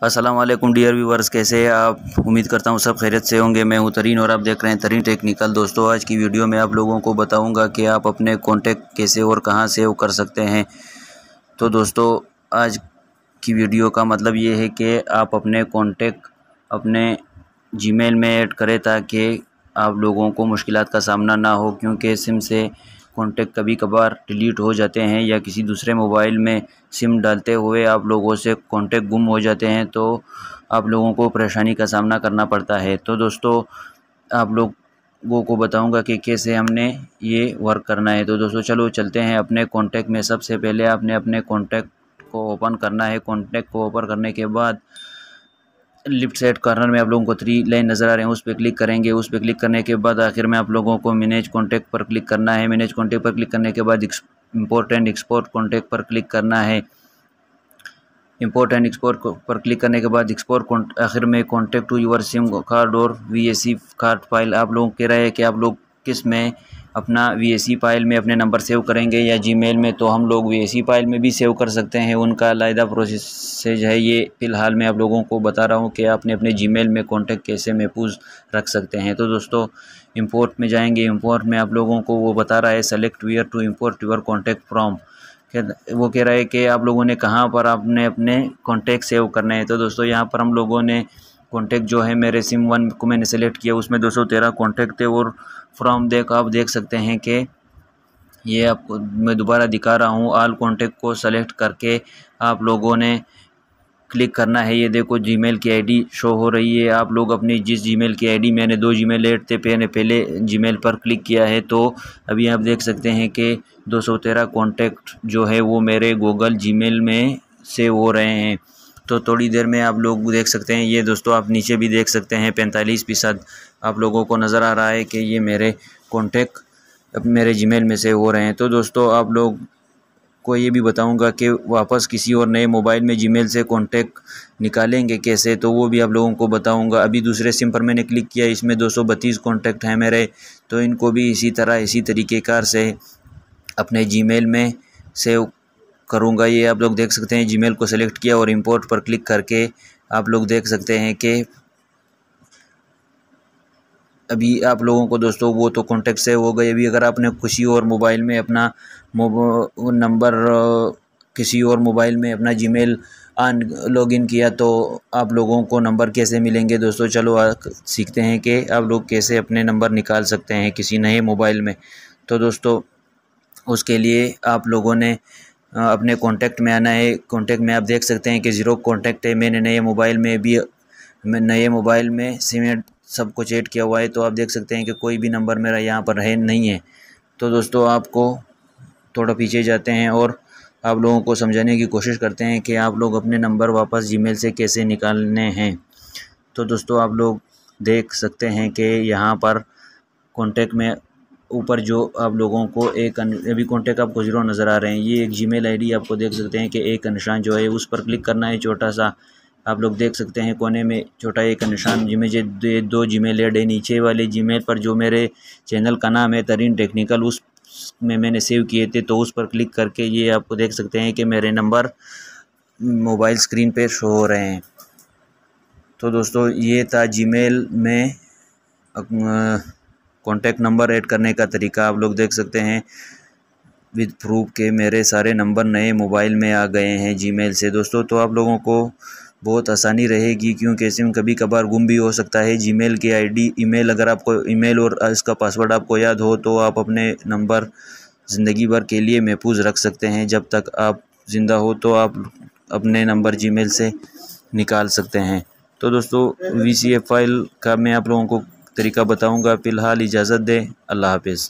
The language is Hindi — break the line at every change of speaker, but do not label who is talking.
अस्सलाम वालेकुम डियर व्यूवर्स, कैसे हैं आप। उम्मीद करता हूँ सब खैरियत से होंगे। मैं हूँ तरीन और आप देख रहे हैं तरीन टेक्निकल। दोस्तों, आज की वीडियो में आप लोगों को बताऊंगा कि आप अपने कॉन्टैक्ट कैसे और कहां सेव कर सकते हैं। तो दोस्तों, आज की वीडियो का मतलब ये है कि आप अपने कॉन्टैक्ट अपने जीमेल में ऐड करें ताकि आप लोगों को मुश्किलात का सामना ना हो, क्योंकि सिम से कॉन्टैक्ट कभी कभार डिलीट हो जाते हैं या किसी दूसरे मोबाइल में सिम डालते हुए आप लोगों से कॉन्टैक्ट गुम हो जाते हैं, तो आप लोगों को परेशानी का सामना करना पड़ता है। तो दोस्तों, आप लोगों को बताऊंगा कि कैसे हमने ये वर्क करना है। तो दोस्तों, चलो चलते हैं अपने कॉन्टैक्ट में। सबसे पहले आपने अपने कॉन्टैक्ट को ओपन करना है। कॉन्टैक्ट को ओपन करने के बाद लेफ्ट साइड कॉर्नर में आप लोगों को 3 लाइन नज़र आ रहे हैं, उस पर क्लिक करेंगे। उस पर क्लिक करने के बाद आखिर में आप लोगों को मैनेज कॉन्टैक्ट पर क्लिक करना है। मैनेज कॉन्टैक्ट पर क्लिक करने के बाद इंपोर्ट एंड एक्सपोर्ट कॉन्टैक्ट पर क्लिक करना है। इंपोर्ट एंड एक्सपोर्ट पर क्लिक करने के बाद एक्सपोर्ट आखिर में contact to your SIM card और VAC कार्ड फाइल। आप लोग कह रहे हैं कि आप लोग किस में अपना VAC फाइल में अपने नंबर सेव करेंगे या जीमेल में। तो हम लोग VAC फाइल में भी सेव कर सकते हैं, उनका अलग प्रोसेस है। ये फ़िलहाल मैं आप लोगों को बता रहा हूँ कि आपने अपने जीमेल में कॉन्टैक्ट कैसे महफूज रख सकते हैं। तो दोस्तों, इंपोर्ट में जाएंगे। इंपोर्ट में आप लोगों को वो बता रहा है select where to import your contact from. वो कह रहा है कि आप लोगों ने कहाँ पर आपने अपने कॉन्टैक्ट सेव करने हैं। तो दोस्तों, यहाँ पर हम लोगों ने कॉन्टैक्ट जो है मेरे सिम 1 को मैंने सेलेक्ट किया, उसमें 213 कॉन्टैक्ट थे और फ्रॉम आप देख सकते हैं कि ये आपको मैं दोबारा दिखा रहा हूँ। ऑल कॉन्टैक्ट को सेलेक्ट करके आप लोगों ने क्लिक करना है। ये देखो जीमेल की आईडी शो हो रही है। आप लोग अपनी जिस जीमेल की आईडी, मैंने 2 जीमेल ऐड थे, पहले जीमेल पर क्लिक किया है, तो अभी आप देख सकते हैं कि 213 कॉन्टैक्ट जो है वो मेरे गूगल जीमेल में सेव हो रहे हैं। तो थोड़ी देर में आप लोग देख सकते हैं। ये दोस्तों, आप नीचे भी देख सकते हैं 45% आप लोगों को नज़र आ रहा है कि ये मेरे कॉन्टैक्ट मेरे जीमेल में सेव हो रहे हैं। तो दोस्तों, आप लोग को ये भी बताऊंगा कि वापस किसी और नए मोबाइल में जीमेल से कॉन्टैक्ट निकालेंगे कैसे, तो वो भी आप लोगों को बताऊंगा। अभी दूसरे सिम पर मैंने क्लिक किया, इसमें 232 कॉन्टैक्ट हैं मेरे, तो इनको भी इसी तरह इसी तरीक़ेकार से अपने जीमेल में सेव करूंगा। ये आप लोग देख सकते हैं, जीमेल को सेलेक्ट किया और इंपोर्ट पर क्लिक करके आप लोग देख सकते हैं कि अभी आप लोगों को दोस्तों वो तो कॉन्टैक्ट सेव हो गए। अभी अगर आपने किसी और मोबाइल में अपना नंबर किसी और मोबाइल में अपना जीमेल लॉगिन किया, तो आप लोगों को नंबर कैसे मिलेंगे। दोस्तों, चलो सीखते हैं कि आप लोग कैसे अपने नंबर निकाल सकते हैं किसी नए मोबाइल में। तो दोस्तों, उसके लिए आप लोगों ने अपने कॉन्टैक्ट में आना है। कॉन्टैक्ट में आप देख सकते हैं कि 0 कॉन्टैक्ट है। मैंने नए मोबाइल में सिम सब कुछ ऐड किया हुआ है, तो आप देख सकते हैं कि कोई भी नंबर मेरा यहाँ पर नहीं है। तो दोस्तों, आपको थोड़ा पीछे जाते हैं और आप लोगों को समझाने की कोशिश करते हैं कि आप लोग अपने नंबर वापस जीमेल से कैसे निकालने हैं। तो दोस्तों, आप लोग देख सकते हैं कि यहाँ पर कॉन्टैक्ट में ऊपर जो आप लोगों को अभी कॉन्टैक्ट आपको 0 नज़र आ रहे हैं। ये एक जीमेल आईडी आपको देख सकते हैं कि एक निशान जो है उस पर क्लिक करना है, छोटा सा। आप लोग देख सकते हैं कोने में छोटा एक निशान, जिसमें 2 जीमेल ऐड है। नीचे वाले जीमेल पर जो मेरे चैनल का नाम है तरीन टेक्निकल, उसमें मैंने सेव किए थे, तो उस पर क्लिक करके ये आपको देख सकते हैं कि मेरे नंबर मोबाइल स्क्रीन पे शो हो रहे हैं। तो दोस्तों, ये था जीमेल में कॉन्टैक्ट नंबर ऐड करने का तरीका। आप लोग देख सकते हैं विद प्रूफ के मेरे सारे नंबर नए मोबाइल में आ गए हैं जीमेल से। दोस्तों, तो आप लोगों को बहुत आसानी रहेगी, क्योंकि सिम कभी कभार गुम भी हो सकता है। जीमेल की आईडी, ईमेल, अगर आपको ईमेल और इसका पासवर्ड आपको याद हो, तो आप अपने नंबर ज़िंदगी भर के लिए महफूज रख सकते हैं। जब तक आप ज़िंदा हो तो आप अपने नंबर जीमेल से निकाल सकते हैं। तो दोस्तों, VAC फाइल का मैं आप लोगों को तरीका बताऊंगा। फ़िलहाल इजाज़त दें। अल्लाह हाफिज़।